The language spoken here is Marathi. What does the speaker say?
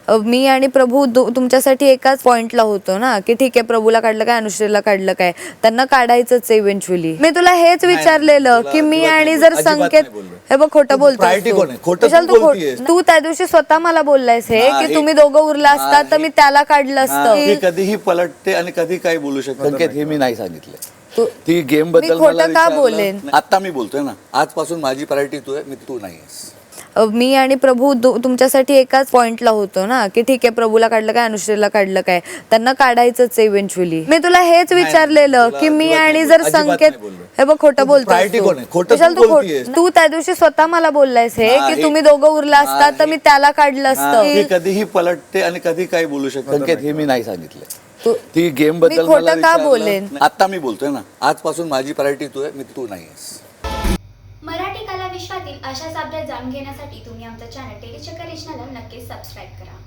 मी आणि प्रभू तुमच्यासाठी एकाच पॉइंटला होतो ना, की ठीक आहे प्रभूला काढलं काय अनुश्रीला काढलं काय, त्यांना काढायचंच आहे इव्हेंच्युअली. मी तुला हेच विचारलेलं की मी आणि जर संकेत, हे बघ खोटं बोलतोय तू त्या दिवशी स्वतः मला बोललायस हे की तुम्ही दोघं उरला असतात तर मी त्याला काढलं असतं. कधीही पलटते आणि कधी काही बोलू शकते हे मी नाही सांगितलं. ती गेम बद्दल खोटं का बोलेन? आता मी बोलतोय ना, आजपासून माझी प्रायोरिटी तू आहे, तू नाहीस. मी आणि प्रभू तुमच्यासाठी एकाच पॉइंटला होतो ना, की ठीक आहे प्रभूला काढलं काय अनुश्रीला काढलं काय, त्यांना काढायचंच आहे इव्हेंच्युअली. मी तुला हेच विचारलेलं की मी आणि जर संकेत, हे बघ खोटं बोलतोय तू त्या दिवशी स्वतः मला बोललायस हे की तुम्ही दोघं उरला असतात तर मी त्याला काढलं असतं. ती कधीही पलटते आणि कधी काही बोलू शकते हे मी नाही सांगितलं. ती गेम बद्दल खोटं का बोलेन? आता मी बोलतोय ना, आजपासून माझी प्रायोरिटी तू आहे, तू नाहीस. मराठी कला विश्वातील अशाच अपडेट जाणून घेण्यासाठी तुम्ही आमचं चॅनल टेलीचक्कर रिजनला नक्कीच सबस्क्राईब करा.